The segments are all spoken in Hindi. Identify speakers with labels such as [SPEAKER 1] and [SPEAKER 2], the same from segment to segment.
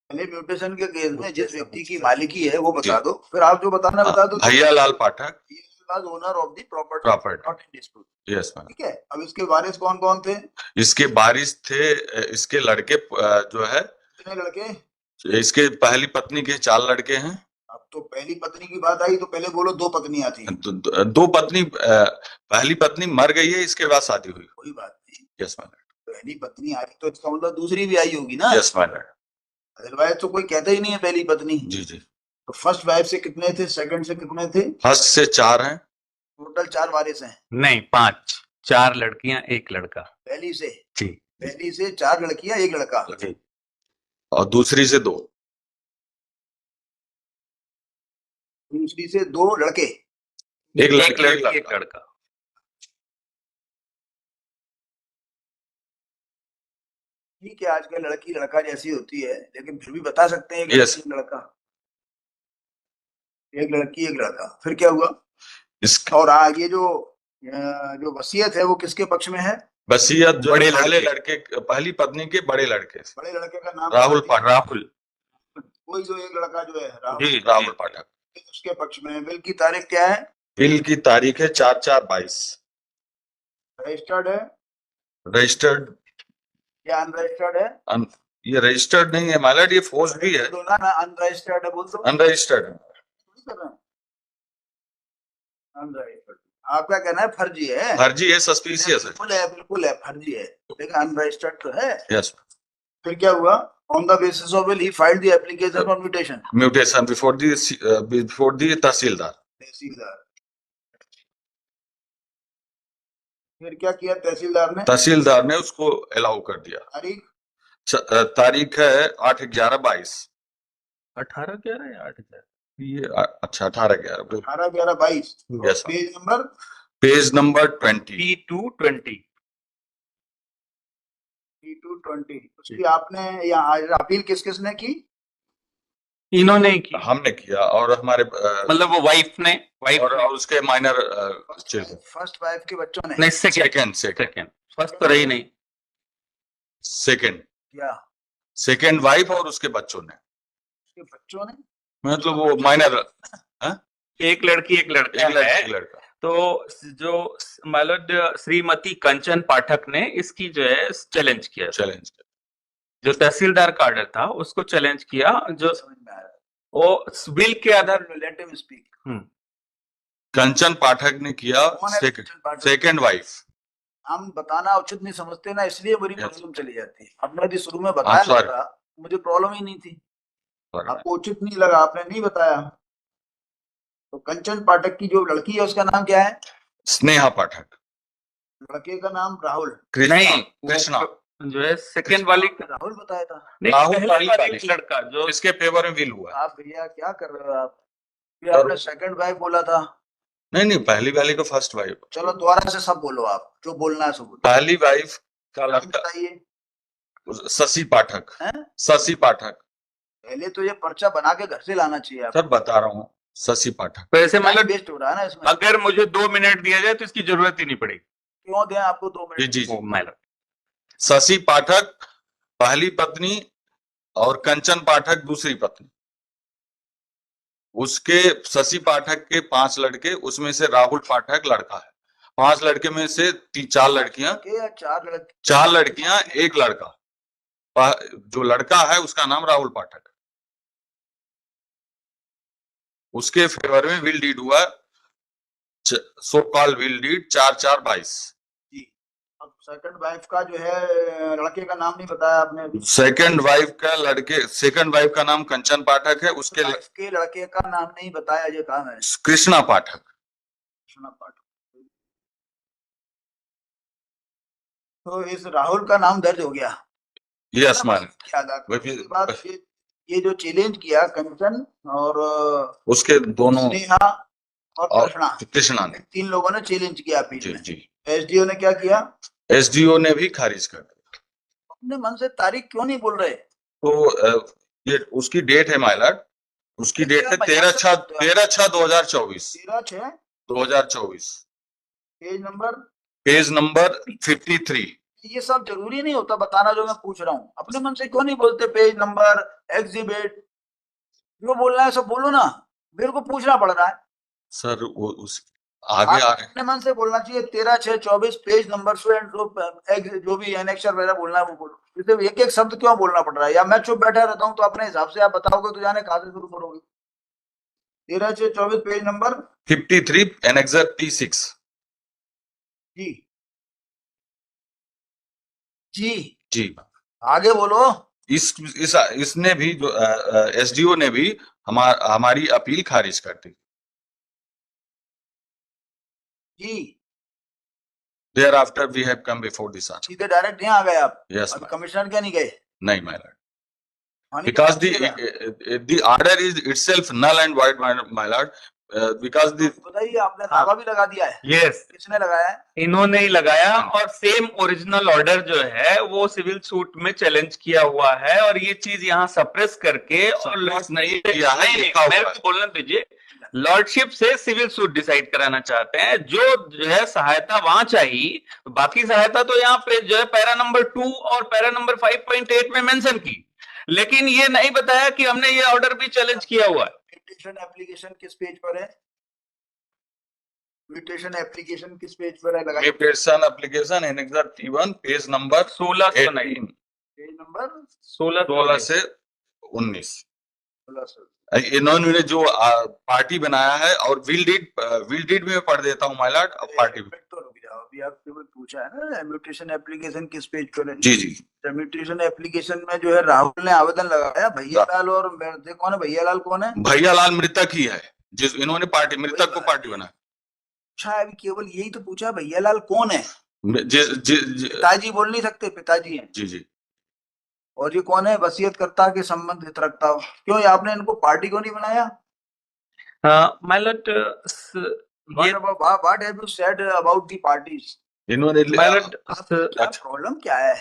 [SPEAKER 1] पहले म्यूटेशन के केस में जिस व्यक्ति की मालिकी है वो बता दो, फिर आप जो बताना बता दो।
[SPEAKER 2] Bhaiya Lal Pathak,
[SPEAKER 1] owner of the property not in dispute.
[SPEAKER 2] Yes ma'am.
[SPEAKER 1] ठीक है, अब इसके वारिस कौन कौन थे?
[SPEAKER 2] इसके वारिस थे इसके लड़के जो है,
[SPEAKER 1] कितने लड़के?
[SPEAKER 2] इसके पहली पत्नी के 4 लड़के हैं।
[SPEAKER 1] अब तो पहली पत्नी की बात आई तो पहले बोलो 2 पत्नियां थी।
[SPEAKER 2] दो पत्नी, पहली पत्नी मर गई है, इसके बाद शादी हुई।
[SPEAKER 1] कोई बात नहीं।
[SPEAKER 2] Yes ma'am.
[SPEAKER 1] पहली पत्नी आई तो इसका मतलब दूसरी भी आई होगी ना।
[SPEAKER 2] Yes ma'am.
[SPEAKER 1] अदरवाइज तो कोई कहता ही नहीं है पहली पत्नी।
[SPEAKER 2] जी जी।
[SPEAKER 1] तो फर्स्ट वाइफ से कितने थे, सेकंड से कितने थे?
[SPEAKER 2] फर्स्ट से 4 हैं।
[SPEAKER 1] टोटल 4 वारिस हैं?
[SPEAKER 3] नहीं, 5। 4 लड़कियां 1 लड़का।
[SPEAKER 1] पहली से?
[SPEAKER 3] जी।
[SPEAKER 1] पहली से 4 लड़कियां 1 लड़का।
[SPEAKER 2] जी। और दूसरी से 2।
[SPEAKER 1] दूसरी से 2 लड़के।
[SPEAKER 2] एक लड़की
[SPEAKER 3] 1 लड़का।
[SPEAKER 1] ठीक है, आजकल लड़की लड़का जैसी होती है, लेकिन फिर भी बता सकते हैं
[SPEAKER 2] Yes.
[SPEAKER 1] एक लड़का, एक लड़की 1 लड़का। फिर क्या हुआ? और ये जो वसीयत है वो किसके पक्ष में है?
[SPEAKER 2] वसीयत जो बड़े लड़के, पहली पत्नी के बड़े लड़के।
[SPEAKER 1] बड़े लड़के का नाम
[SPEAKER 2] राहुल पाठक।
[SPEAKER 3] राहुल,
[SPEAKER 1] वही जो 1 लड़का जो है
[SPEAKER 2] राहुल पाठक,
[SPEAKER 1] उसके पक्ष में। बिल की तारीख क्या है?
[SPEAKER 2] बिल की तारीख है 4/4/22।
[SPEAKER 1] रजिस्टर्ड है
[SPEAKER 2] रजिस्टर्ड
[SPEAKER 1] या अनरजिस्टर्ड है?
[SPEAKER 2] ये रजिस्टर्ड नहीं है माइलर्ड, ये फोर्स भी है।
[SPEAKER 1] दो ना अनरजिस्टर्ड है बोल दो।
[SPEAKER 2] अनरजिस्टर्ड है।
[SPEAKER 1] अनरजिस्टर्ड आपका कहना है फर्जी है?
[SPEAKER 2] फर्जी है, सस्पिशियस है।
[SPEAKER 1] बिल्कुल है, फर्जी है, लेकिन अनरजिस्टर्ड तो है।
[SPEAKER 2] यस।
[SPEAKER 1] फिर क्या हुआ? On the basis of will he filed the application for mutation?
[SPEAKER 2] Mutation before the तहसीलदार।
[SPEAKER 1] फिर क्या किया तहसीलदार ने?
[SPEAKER 2] तहसीलदार ने उसको अलाउ कर दिया। तारीख है 8/11/22।
[SPEAKER 3] 18/11 या 8/11?
[SPEAKER 2] ये अच्छा 18/11।
[SPEAKER 1] 18/11/22।
[SPEAKER 2] यस।
[SPEAKER 1] Page number
[SPEAKER 2] 20।
[SPEAKER 3] P220।
[SPEAKER 1] उसकी आपने या अपील किस किसने की?
[SPEAKER 3] इन्होंने की।
[SPEAKER 2] हमने किया और हमारे
[SPEAKER 3] मतलब वो वाइफ ने
[SPEAKER 2] और उसके माइनर
[SPEAKER 1] फर्स्ट वाइफ के बच्चों ने?
[SPEAKER 3] नहीं, सेकंड। फर्स्ट तो रही नहीं।
[SPEAKER 2] सेकंड वाइफ और उसके बच्चों ने।
[SPEAKER 1] उसके बच्चों ने
[SPEAKER 2] मतलब वो माइनर।
[SPEAKER 3] एक लड़की 1 लड़का। तो जो माइलर्ड श्रीमती कंचन पाठक ने इसकी जो है चैलेंज किया। जो तहसीलदार का ऑर्डर था उसको चैलेंज किया, जो वो बिल के आधार।
[SPEAKER 2] कंचन पाठक ने किया, सेकंड वाइफ।
[SPEAKER 1] हम बताना उचित नहीं समझते ना, इसलिए बड़ी प्रॉब्लम चली जाती है। आपने यदि शुरू में बताया था मुझे प्रॉब्लम ही नहीं थी, आपको उचित नहीं लगा, आपने नहीं बताया। तो कंचन पाठक की जो लड़की है उसका नाम क्या है?
[SPEAKER 2] स्नेहा पाठक।
[SPEAKER 1] लड़के का नाम राहुल?
[SPEAKER 2] कृष्णा
[SPEAKER 3] जो है सेकंड वाली
[SPEAKER 1] राहुल बताया था।
[SPEAKER 3] राहुल लड़का जो
[SPEAKER 2] इसके फेवर में विल हुआ।
[SPEAKER 1] आप भैया क्या कर रहे हो आप? आपने सेकंड वाइफ बोला था।
[SPEAKER 2] नहीं, पहली वाली को फर्स्ट वाइफ।
[SPEAKER 1] चलो दोबारा से सब बोलो, आप जो बोलना है सब।
[SPEAKER 2] पहली वाइफ का लड़का
[SPEAKER 1] बताइए।
[SPEAKER 2] शशि पाठक। शशि पाठक।
[SPEAKER 1] पहले तो ये पर्चा बना के घर से लाना चाहिए। आप
[SPEAKER 2] सर बता रहा हूँ, शशि पाठक।
[SPEAKER 3] वैसे मतलब
[SPEAKER 1] बेस्ट हो रहा है ना इसमें।
[SPEAKER 3] अगर मुझे 2 मिनट दिया जाए तो इसकी जरूरत ही नहीं पड़ेगी।
[SPEAKER 1] क्यों दें आपको 2 मिनट?
[SPEAKER 2] जी। शशि पाठक पहली पत्नी और कंचन पाठक दूसरी पत्नी। उसके शशि पाठक के 5 लड़के, उसमें से राहुल पाठक लड़का है। 5 लड़के में से 4 लड़कियां, 4 लड़कियां 1 लड़का। जो लड़का है उसका नाम राहुल पाठक। उसके फेवर में विल डीड हुआ, सो कॉल विल डीड 4/4/22।
[SPEAKER 1] अब सेकंड वाइफ का जो है लड़के का नाम नहीं बताया आपने।
[SPEAKER 2] सेकंड वाइफ का नाम कंचन पाठक है। उसके
[SPEAKER 1] लड़के का नाम नहीं बताया, ये कहा है
[SPEAKER 2] कृष्णा पाठक।
[SPEAKER 1] तो इस राहुल का नाम दर्ज हो गया।
[SPEAKER 2] Yes ma'am.
[SPEAKER 1] ये जो चैलेंज किया कंचन और
[SPEAKER 2] उसके दोनों
[SPEAKER 1] स्नेहा और
[SPEAKER 2] कृष्णा ने,
[SPEAKER 1] 3 लोगों ने चैलेंज किया अपील में।
[SPEAKER 2] जी।
[SPEAKER 1] एसडीओ ने क्या किया? एसडीओ
[SPEAKER 2] ने भी खारिज कर दिया।
[SPEAKER 1] अपने मन से तारीख क्यों नहीं बोल रहे?
[SPEAKER 2] तो ये उसकी डेट है माइलर्ड, उसकी डेट है 13/6/2024।
[SPEAKER 1] 13/6/2024।
[SPEAKER 2] Page number 53।
[SPEAKER 1] ये सब जरूरी नहीं होता बताना जो मैं पूछ रहा हूँ। अपने मन से क्यों नहीं बोलते पेज नंबर, एग्जिबिट, जो बोलना है सब बोलो ना, मेरे को पूछना पड़ रहा है।
[SPEAKER 2] सर वो उस आगे आ रहे
[SPEAKER 1] अपने मन से बोलना चाहिए 13/6/24 पेज नंबर जो भी एनेक्चर वगैरह बोलना है वो बोलो। जैसे एक एक शब्द क्यों बोलना पड़ रहा है? या मैं चुप बैठा रहता हूँ तो अपने हिसाब से आप बताओगे तो जाने कहाँ से शुरू करोगे। 13/6/24 पेज नंबर
[SPEAKER 2] 53 एनेक्सर P6।
[SPEAKER 1] जी जी
[SPEAKER 2] जी
[SPEAKER 1] आगे बोलो।
[SPEAKER 2] इसने भी जो एसडीओ ने भी हमारी अपील खारिज कर दी।
[SPEAKER 1] जी
[SPEAKER 2] thereafter we have come before this arch.
[SPEAKER 1] सीधे डायरेक्ट यहाँ आ गए आप?
[SPEAKER 2] यस
[SPEAKER 1] अब कमिश्नर क्या नहीं गए?
[SPEAKER 2] नहीं my Lord, because the order is itself null and void my lord, because the
[SPEAKER 1] बताइए, आपने दावा भी लगा दिया है?
[SPEAKER 3] यस,
[SPEAKER 1] किसने लगाया है?
[SPEAKER 3] इन्होंने ही लगाया, और सेम ओरिजिनल ऑर्डर जो है वो सिविल सूट में चैलेंज किया हुआ है, और ये चीज यहाँ सप्रेस करके और नहीं किया है। मेरे को बोलने दीजिए, लॉर्डशिप से सिविल सूट डिसाइड कराना चाहते हैं। जो है सहायता वहां चाहिए, बाकी सहायता तो यहाँ पे जो है पैरा नंबर 2 और पैरा नंबर 5.8 में मेंशन की, लेकिन ये नहीं बताया कि हमने ये ऑर्डर भी चैलेंज किया हुआ है।
[SPEAKER 1] म्यूटेशन एप्लीकेशन किस पेज पर है? म्यूटेशन एप्लीकेशन किस पेज पर है? लगाइए।
[SPEAKER 2] Mutation application annexure P1 page number
[SPEAKER 3] 16
[SPEAKER 1] page number
[SPEAKER 3] 16
[SPEAKER 2] से 19। इन्होंने जो पार्टी बनाया है, और विल डीड में पढ़ देता हूँ माय लॉर्ड। अब पार्टी
[SPEAKER 1] तो रुक जाओ, अभी आपसे कोई पूछा है ना म्यूटेशन एप्लीकेशन किस पेज पर है?
[SPEAKER 2] जी जी।
[SPEAKER 1] म्यूटेशन एप्लीकेशन में जो है राहुल ने आवेदन लगाया, भैयालाल और कौन है? भैयालाल कौन है?
[SPEAKER 2] भैयालाल मृतक ही है, जिस इन्होंने पार्टी मृतक को पार्टी बनाया।
[SPEAKER 1] अच्छा, अभी केवल यही तो पूछा, भैयालाल कौन है?
[SPEAKER 2] पिताजी
[SPEAKER 1] बोल नहीं सकते? पिताजी हैं।
[SPEAKER 2] जी जी।
[SPEAKER 1] और ये कौन है? वसीयतकर्ता के संबंधित रखता हो। क्यों आपने इनको पार्टी क्यों नहीं बनाया?
[SPEAKER 3] My Lord,
[SPEAKER 1] what have you said about the parties?
[SPEAKER 2] इन्होंने
[SPEAKER 1] प्रॉब्लम क्या है?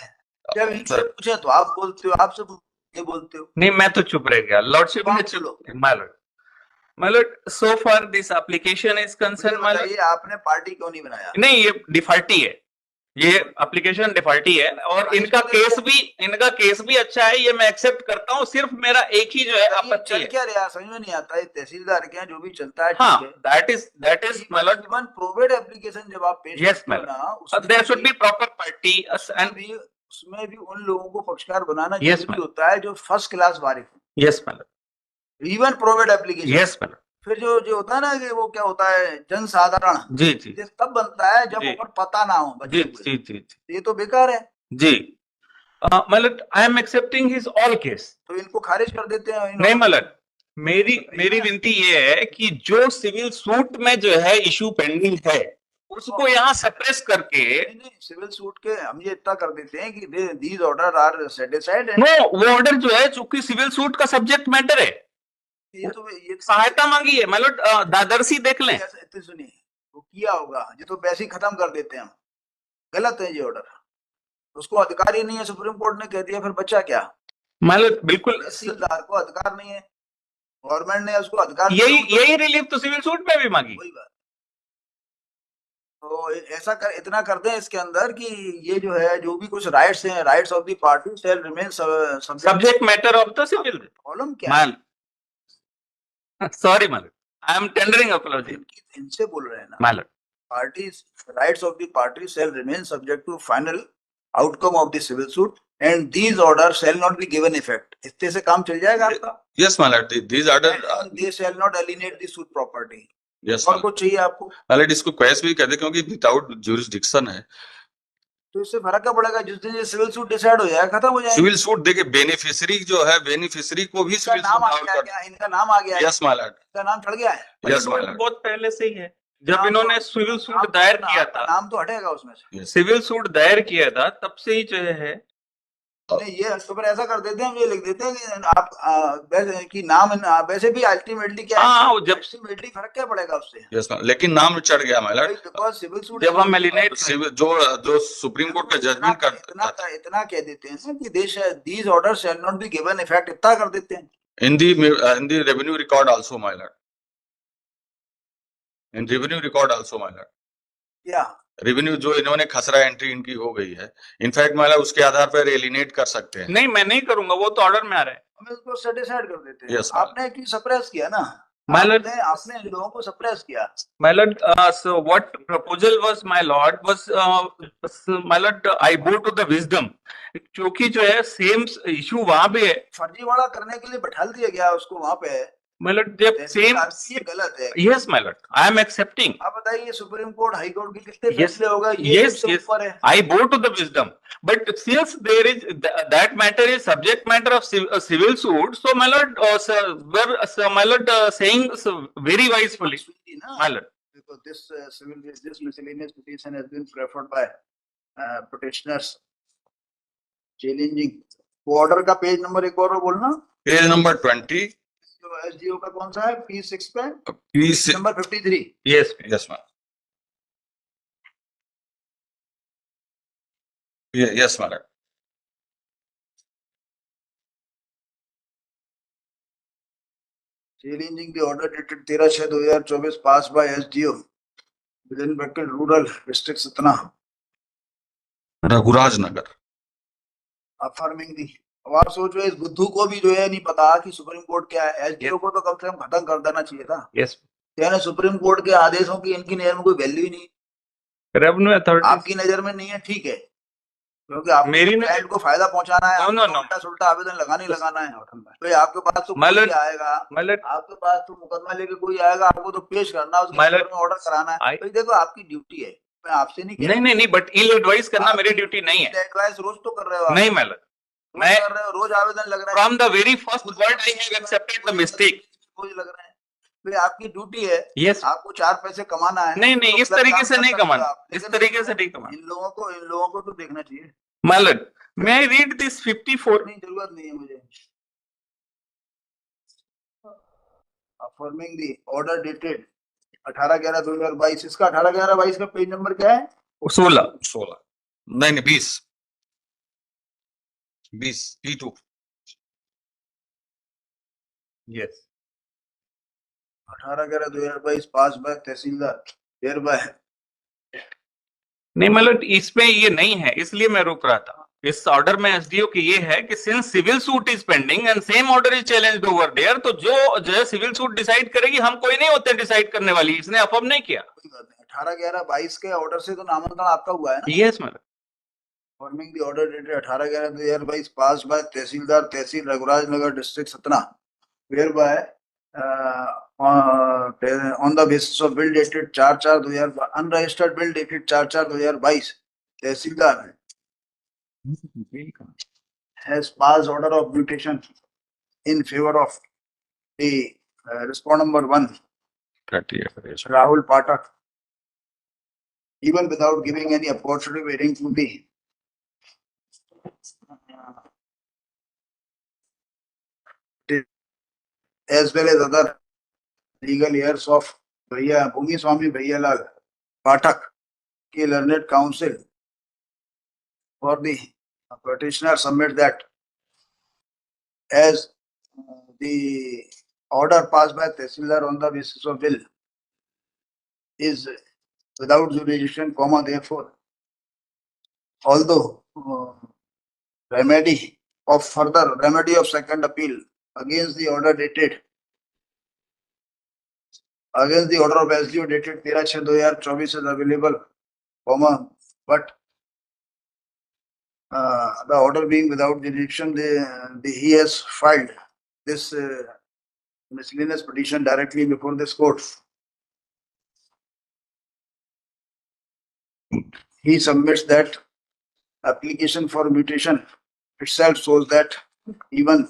[SPEAKER 1] जब इनसे पूछे तो आप बोलते हो, आपसे नहीं बोलते हो।
[SPEAKER 3] नहीं, मैं तो चुप रह गया। लॉर्डशिप ने चुप। My Lord, so far this application is concern, my Lord,
[SPEAKER 1] आपने पार्टी क्यों नहीं बनाया?
[SPEAKER 3] नहीं, ये डिफॉल्टी है, ये एप्लीकेशन डिफॉल्टी है, और इनका केस भी अच्छा है, ये मैं एक्सेप्ट करता हूँ। सिर्फ मेरा एक ही जो है आपत्ति है।
[SPEAKER 1] क्या रहा समझ में नहीं आता है, तहसीलदार के जो भी चलता है।
[SPEAKER 3] हाँ, that is my lord,
[SPEAKER 1] even proved application जब आप पेश
[SPEAKER 3] yes my lord, there should be proper party, and
[SPEAKER 1] उसमें भी उन लोगों को पक्षकार बनाना जरूरी होता है जो फर्स्ट क्लास वारिफ।
[SPEAKER 3] Yes my lord,
[SPEAKER 1] even proved application.
[SPEAKER 3] Yes my lord.
[SPEAKER 1] फिर जो होता है ना कि वो क्या होता है, जन साधारण,
[SPEAKER 3] जी जी,
[SPEAKER 1] तब बनता है जब ऊपर पता ना हो।
[SPEAKER 3] जी जी जी,
[SPEAKER 1] ये तो बेकार है
[SPEAKER 3] जी। My lord, I am accepting his all case.
[SPEAKER 1] तो इनको खारिज कर देते हैं?
[SPEAKER 3] नहीं माय लॉर्ड, मेरी विनती ये है कि जो सिविल सूट में जो है इशू पेंडिंग है, उसको यहाँ सप्रेस करके।
[SPEAKER 1] नहीं, सिविल सूट के हम ये इतना कर देते हैं कि these order are satisfied.
[SPEAKER 3] No, वो ऑर्डर जो है चूंकि सिविल सूट का सब्जेक्ट मैटर है,
[SPEAKER 1] ये
[SPEAKER 3] सहायता मांगी है माय लॉर्ड, दादरसी देख लें।
[SPEAKER 1] सुनिए, वो किया होगा, ये तो वैसे ही खत्म कर देते हैं हम। गलत है ये ऑर्डर, उसको अधिकार ही नहीं है, सुप्रीम कोर्ट ने कह दिया, फिर बच्चा क्या?
[SPEAKER 3] माय लॉर्ड, बिल्कुल
[SPEAKER 1] तहसीलदार को अधिकार नहीं है, गवर्नमेंट ने उसको अधिकार।
[SPEAKER 3] यही रिलीफ तो सिविल सूट में भी मांगी।
[SPEAKER 1] वही बात। तो ऐसा इतना कर दें इसके अंदर कि ये जो है, जो भी कुछ राइट्स हैं, rights of the party shall remain
[SPEAKER 3] subject matter of the civil.
[SPEAKER 1] Problem क्या है?
[SPEAKER 3] Sorry my lord, I am tendering apology.
[SPEAKER 1] इनसे बोल रहे हैं ना
[SPEAKER 3] my lord,
[SPEAKER 1] parties rights of the party shall remain subject to final outcome of the civil suit and these orders shall not be given effect. इतने से काम चल जाएगा आपका?
[SPEAKER 2] Yes my lord, these orders
[SPEAKER 1] they shall not alienate the suit property.
[SPEAKER 2] Yes,
[SPEAKER 1] और कुछ चाहिए आपको?
[SPEAKER 2] मालिक इसको क्वेश भी कहते, क्योंकि विदाउट ज्यूरिसडिक्शन है।
[SPEAKER 1] तो इससे फर्क क्या पड़ेगा? जिस दिन ये सिविल सूट डिसाइड हो जाएगा, खत्म हो जाएगा। सिविल
[SPEAKER 2] सूट देखिए, बेनिफिशियरी जो है, बेनिफिशियरी को भी सिविल सूट
[SPEAKER 1] कर दिया। इनका नाम आ गया है?
[SPEAKER 2] यस माय लॉर्ड,
[SPEAKER 1] इनका नाम चढ़ गया है?
[SPEAKER 2] यस माय लॉर्ड,
[SPEAKER 3] बहुत पहले से ही है। जब इन्होंने सिविल सूट दायर किया था,
[SPEAKER 1] नाम तो हटेगा उसमें से।
[SPEAKER 3] सिविल सूट दायर किया था तब से ही जो है।
[SPEAKER 1] नहीं, ये तो फिर ऐसा कर देते हैं, हम ये लिख देते हैं कि आप वैसे कि नाम वैसे भी अल्टीमेटली क्या है?
[SPEAKER 3] हाँ, जब
[SPEAKER 1] अल्टीमेटली फर्क क्या पड़ेगा उससे?
[SPEAKER 2] यस लेकिन नाम चढ़ गया my lord,
[SPEAKER 1] because civil suit
[SPEAKER 3] जब हम एलिनेट
[SPEAKER 2] जो सुप्रीम कोर्ट का जजमेंट करता है,
[SPEAKER 1] इतना कह देते हैं कि these order shall not be given effect, इतना कर देते हैं।
[SPEAKER 2] In the revenue record also my Lord, in revenue record also my Lord.
[SPEAKER 1] क्या
[SPEAKER 2] रेवेन्यू जो इन्होंने खसरा एंट्री इनकी हो गई है, इनफैक्ट मतलब उसके आधार पर एलिनेट कर सकते हैं।
[SPEAKER 3] नहीं, मैं नहीं करूंगा, वो तो ऑर्डर में आ रहा है।
[SPEAKER 1] हम इसको सेटिस्फाइड कर देते हैं।
[SPEAKER 2] Yes,
[SPEAKER 1] आपने एक्चुअली सप्रेस किया ना,
[SPEAKER 3] My lord,
[SPEAKER 1] आपने इन लोगों को सप्रेस किया।
[SPEAKER 3] my lord, so what proposal was my lord was my lord, I go to the wisdom, क्योंकि जो है सेम इशू वहां पे है।
[SPEAKER 1] फर्जीवाड़ा करने के लिए बैठा दिया गया उसको वहां पे।
[SPEAKER 3] My lord, जब सेम,
[SPEAKER 1] ये गलत है।
[SPEAKER 3] yes my lord, I am accepting।
[SPEAKER 1] आप बताइए सुप्रीम कोर्ट हाई कोर्ट के कितने
[SPEAKER 3] Yes,
[SPEAKER 1] फैसले होगा, ये
[SPEAKER 3] yes,
[SPEAKER 1] सबसे
[SPEAKER 3] yes,
[SPEAKER 1] ऊपर है।
[SPEAKER 3] I bow to the wisdom, but since there is that matter is subject matter of civil suit, so my lord, sir, my lord, saying so very wisely, my lord,
[SPEAKER 1] because this miscellaneous petition has been preferred by petitioners challenging। वो ऑर्डर का पेज नंबर एक और बोलना।
[SPEAKER 2] पेज नंबर 20,
[SPEAKER 1] जो एसडीओ का कौन सा है, P6 पे,
[SPEAKER 2] P6
[SPEAKER 1] number 53।
[SPEAKER 3] yes,
[SPEAKER 2] yes ma'am, yes madam.
[SPEAKER 1] challenging the order dated 13/6/2024 passed by SDO within bracket rural district Satna,
[SPEAKER 2] Raghuraj Nagar.
[SPEAKER 1] affirming the। अब आप सोचो इस बुद्धू को भी जो है नहीं पता कि सुप्रीम कोर्ट क्या है। एसडीओ को तो कम से कम खत्म कर देना चाहिए था।
[SPEAKER 3] yes,
[SPEAKER 1] यानी सुप्रीम कोर्ट के आदेशों की इनकी नजर में कोई वैल्यू ही नहीं।
[SPEAKER 3] revenue authority,
[SPEAKER 1] आपकी नजर में नहीं है, ठीक है, क्योंकि आप
[SPEAKER 3] मेरी
[SPEAKER 1] क्लाइंट को फायदा पहुंचाना है।
[SPEAKER 3] No, no, no.
[SPEAKER 1] उल्टा सुल्टा आवेदन लगाना ही लगाना है। तो आपके पास तो
[SPEAKER 3] My
[SPEAKER 1] कोई
[SPEAKER 3] lord,
[SPEAKER 1] आएगा,
[SPEAKER 3] my lord,
[SPEAKER 1] आपके पास तो मुकदमा लेके कोई आएगा, आपको तो पेश करना, उसके
[SPEAKER 3] My lord,
[SPEAKER 1] ऊपर में ऑर्डर कराना है।
[SPEAKER 3] I-
[SPEAKER 1] तो देखो आपकी ड्यूटी है, मैं आपसे नहीं कह रहा।
[SPEAKER 3] नहीं, बट इल एडवाइस करना मेरी ड्यूटी नहीं है।
[SPEAKER 1] एडवाइस रोज तो कर रहे हो आप।
[SPEAKER 3] नहीं, my lord,
[SPEAKER 1] रोज
[SPEAKER 3] मैं
[SPEAKER 1] कर रहे हो, रोज आवेदन लग रहा है।
[SPEAKER 3] from the very first word I have accepted the mistake।
[SPEAKER 1] रोज लग रहे हैं। तो ये आपकी ड्यूटी है।
[SPEAKER 3] Yes,
[SPEAKER 1] आपको 4 पैसे कमाना है।
[SPEAKER 3] नहीं,
[SPEAKER 1] तो
[SPEAKER 3] इस
[SPEAKER 1] गलत
[SPEAKER 3] तरीके
[SPEAKER 1] काम
[SPEAKER 3] से
[SPEAKER 1] कर
[SPEAKER 3] नहीं
[SPEAKER 1] सकते हो
[SPEAKER 3] कमाना,
[SPEAKER 1] आप।
[SPEAKER 3] इस
[SPEAKER 1] लेकिन
[SPEAKER 3] तरीके से नहीं कमाना।
[SPEAKER 1] इन लोगों को तो देखना चाहिए।
[SPEAKER 3] My lord, may I read this 54?
[SPEAKER 1] नहीं, जरूरत नहीं है मुझे। Affirming the order dated 18/11/2022। इसका 18/11/22 का पेज नंबर क्या है?
[SPEAKER 3] 16।
[SPEAKER 2] नहीं 20 P2।
[SPEAKER 3] Yes।
[SPEAKER 1] 18/11/2022 pass by tehsildar there by.
[SPEAKER 3] नहीं मतलब इसमें ये नहीं है, इसलिए मैं रोक रहा था। इस ऑर्डर में एसडीओ की ये है कि since civil suit is pending and same order is challenged over there, तो जो है सिविल सूट डिसाइड करेगी, हम कोई नहीं होते डिसाइड करने वाली। इसने अफर्म नहीं किया।
[SPEAKER 1] 18/11/22 के ऑर्डर से तो नामांकन आपका हुआ है ना?
[SPEAKER 3] Yes madam.
[SPEAKER 1] Affirming the order dated 18/11/2022 passed by tehsildar tehsil Raghuraj Nagar district Satna, whereby on the basis of bill dated 4/4/2022 unregistered bill dated 4/4/2022 tehsildar has passed order of mutation in favor of the respondent number 1 Rahul Patak, even without giving any opportunity waiting to the as well as other legal heirs of Bhaiya Bhumi Swami Bhaiyalal Patak ki learned counsel for the petitioner submit that as the order passed by Tehsildar on the basis of bill is without jurisdiction, therefore, although remedy of second appeal against the order of SDO dated 13/6/2024 is available, but the order being without jurisdiction, he has filed this miscellaneous petition directly before this court. He submits that application for mutation itself shows that even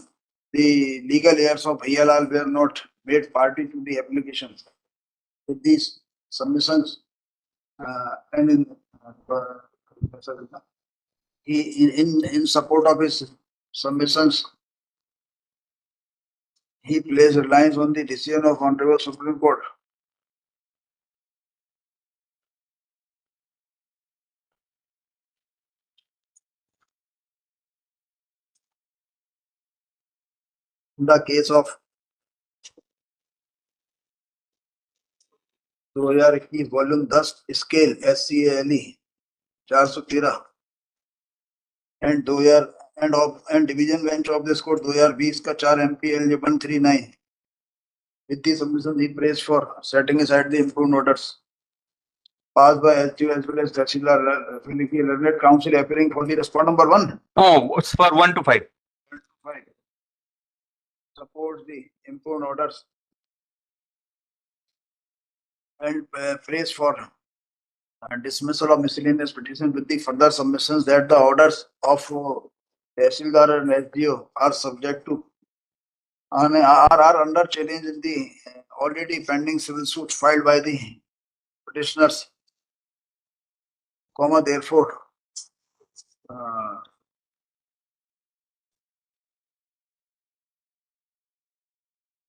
[SPEAKER 1] the legal heirs of Bhaiyalal were not made party to the application. With these submissions and in support of his submissions, he placed reliance on the decision of Honorable Supreme Court. In the case of 2021 volume 10 scale SCALE 413 and 2000 and division bench of this court 2020 का 4 MPL 139 with the submission he praised for setting aside the improved orders passed by SGO as well as Tahsildar Learned Council appearing for the respond number 1.
[SPEAKER 3] Oh, it's for 1 to 5.
[SPEAKER 1] Supports the improved orders and praise for dismissal of miscellaneous petition with the further submissions that the orders of Tahsildar and SGO are subject to and are under challenge in the already pending civil suits filed by the petitioners, therefore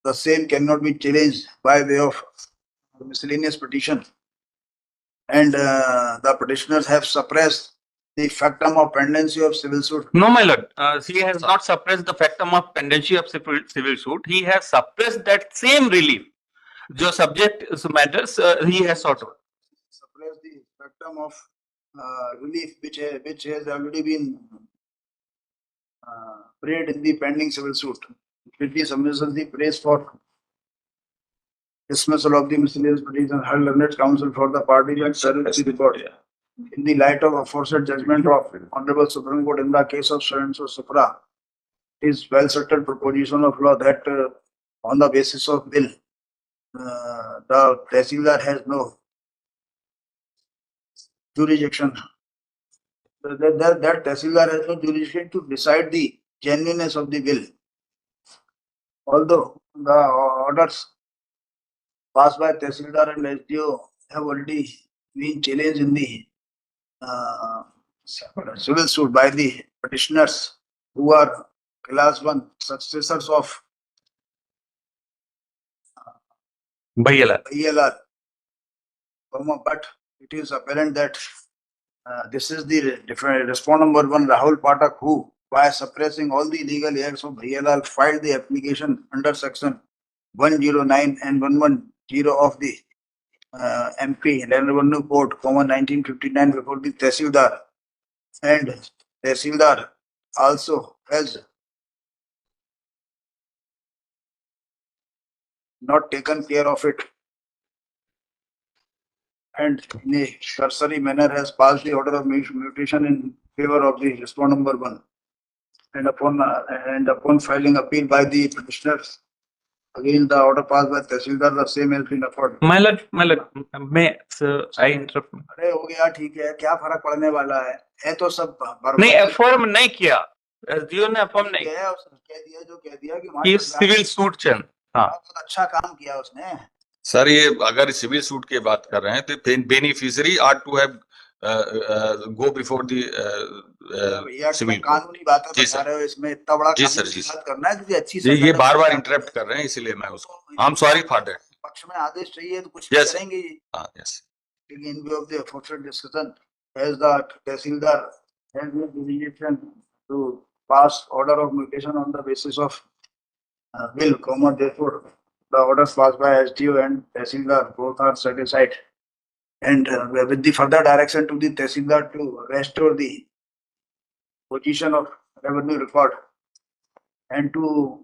[SPEAKER 1] the same cannot be challenged by way of miscellaneous petition, and the petitioners have suppressed the factum of pendency of civil suit.
[SPEAKER 3] No, my lord. He has not suppressed the factum of pendency of civil suit. He has suppressed that same relief. जो subject matters he has sought out.
[SPEAKER 1] Suppress the factum of relief which has already been prayed in the pending civil suit. With the submission the praise for dismissal of the miscellaneous petition held Learned Council for the party and service the report. In the light of aforesaid judgment of Honorable Supreme Court in the case of so-and-so Supra, is well settled proposition of law that on the basis of bill, the Tahsildar has no jurisdiction. That Tahsildar has no jurisdiction to decide the genuineness of the bill. Although the orders passed by Tahsildar and SDO have already been challenged in the civil suit by the petitioners who are class 1 successors of BLR. But it is apparent that this is the respond number 1 Rahul Pathak who, by suppressing all the legal acts of BLR, filed the application under section 109 and 110 of the MP Land Revenue Code, 1959 before the Tahsildar, and Tahsildar also has not taken care of it and in a cursory manner has passed the order of mutation in favor of the respond number 1, and upon filing appeal by the petitioners against the order passed by Tahsildar, the same has been afforded.
[SPEAKER 3] My lord, may I interrupt?
[SPEAKER 1] अरे हो गया, ठीक है, क्या फर्क पड़ने वाला है तो सब
[SPEAKER 3] नहीं अफर्म नहीं किया, एसडीओ ने अफर्म नहीं किया,
[SPEAKER 1] कह दिया कि
[SPEAKER 3] सिविल सूट चल
[SPEAKER 1] बहुत अच्छा काम किया उसने.
[SPEAKER 2] सर ये अगर सिविल सूट की बात कर रहे हैं तो beneficiary are to have go before the civil
[SPEAKER 1] कानूनी बातें बता रहे हो, इसमें इतना बड़ा बात करना है कि अच्छी
[SPEAKER 2] से ये बार-बार इंटरप्ट कर रहे हैं, इसलिए मैं उसको I am sorry for that.
[SPEAKER 1] पक्ष में आदेश चाहिए तो कुछ करेंगे.
[SPEAKER 2] हां yes.
[SPEAKER 1] In view of the aforesaid discussion, as the Tahsildar has no jurisdiction to pass order of mutation on the basis of bill, therefore the orders passed by SDO and Tahsildar both are set aside, and with the further direction to the Tahsildar to restore the position of revenue record and to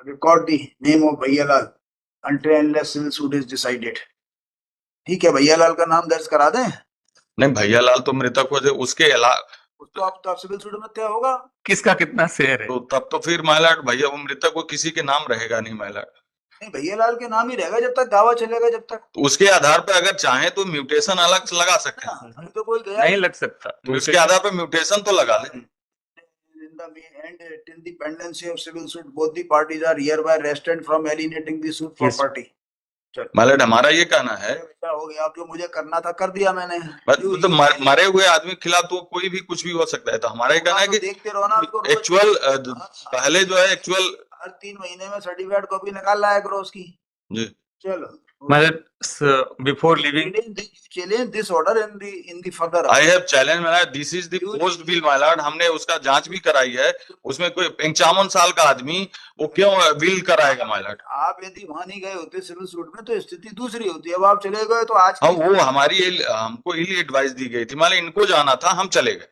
[SPEAKER 1] record the name of Bhaiyalal until unless civil suit is decided. ठीक है, भैयालाल का नाम दर्ज करा दें.
[SPEAKER 2] नहीं, भैयालाल तो मृतक हो जाए, उसके अलावा
[SPEAKER 1] तो अब सिविल सूट में तय होगा
[SPEAKER 3] किसका कितना शेयर है,
[SPEAKER 2] तो तब तो फिर महिला भैया वो मृतक को किसी के नाम रहेगा नहीं, महिला
[SPEAKER 1] नहीं भैयालाल के नाम ही रहेगा जब तक दावा चलेगा, जब तक
[SPEAKER 2] तो उसके आधार पर अगर चाहे तो म्यूटेशन अलग लगा सकते हैं.
[SPEAKER 1] तो कोई गया
[SPEAKER 3] नहीं लग सकता,
[SPEAKER 2] तो उसके आधार पर म्यूटेशन तो लगा लें.
[SPEAKER 1] In the end, till the pendency of civil suit, both the parties are hereby restrained from alienating the suit property.
[SPEAKER 2] मालूम हमारा ये कहना है
[SPEAKER 1] हो गया, अब जो मुझे करना था कर दिया मैंने.
[SPEAKER 2] तो मरे हुए आदमी के खिलाफ तो कोई भी कुछ भी हो सकता है, तो हमारा ये कहना है कि
[SPEAKER 1] देखते रहो ना,
[SPEAKER 2] एक्चुअल पहले जो है एक्चुअल
[SPEAKER 1] हर 3 महीने में सर्टिफिकेट कॉपी निकाल लाया करो उसकी.
[SPEAKER 2] जी
[SPEAKER 1] चलो
[SPEAKER 3] before living
[SPEAKER 1] challenge this order in the further.
[SPEAKER 2] I have challenged my lord, this is the post bill my lord, हमने उसका जांच भी कराई है, उसमें कोई 55 साल का आदमी वो क्यों बिल कराएगा my lord?
[SPEAKER 1] आप यदि वहां नहीं गए होते सिविल सूट में तो स्थिति दूसरी होती। अब आप चले गए तो आज
[SPEAKER 2] हाँ, वो हमको इली एडवाइस दी गई थी, मान इनको जाना था, हम चले गए।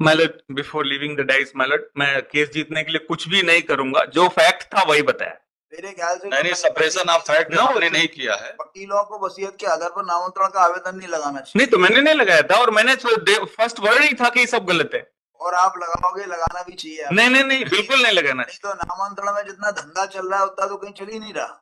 [SPEAKER 3] मैलट बिफोर लिविंग द डाइस मैलट, मैं केस जीतने के लिए कुछ भी नहीं करूंगा, जो फैक्ट था वही बताया।
[SPEAKER 1] मेरे ख्याल से
[SPEAKER 2] नहीं, सप्रेशन ऑफ फैक्ट हमने नहीं किया है।
[SPEAKER 1] वकीलों को वसीयत के आधार पर नामांतरण का आवेदन नहीं लगाना चाहिए।
[SPEAKER 3] नहीं तो मैंने नहीं लगाया था, और मैंने फर्स्ट वर्ड ही था कि ये सब गलत है।
[SPEAKER 1] और आप लगाओगे, लगाना भी चाहिए।
[SPEAKER 3] नहीं, बिल्कुल नहीं लगाना।
[SPEAKER 1] नहीं तो नामांतरण में जितना धंधा चल रहा है उतना तो कहीं चल ही नहीं रहा।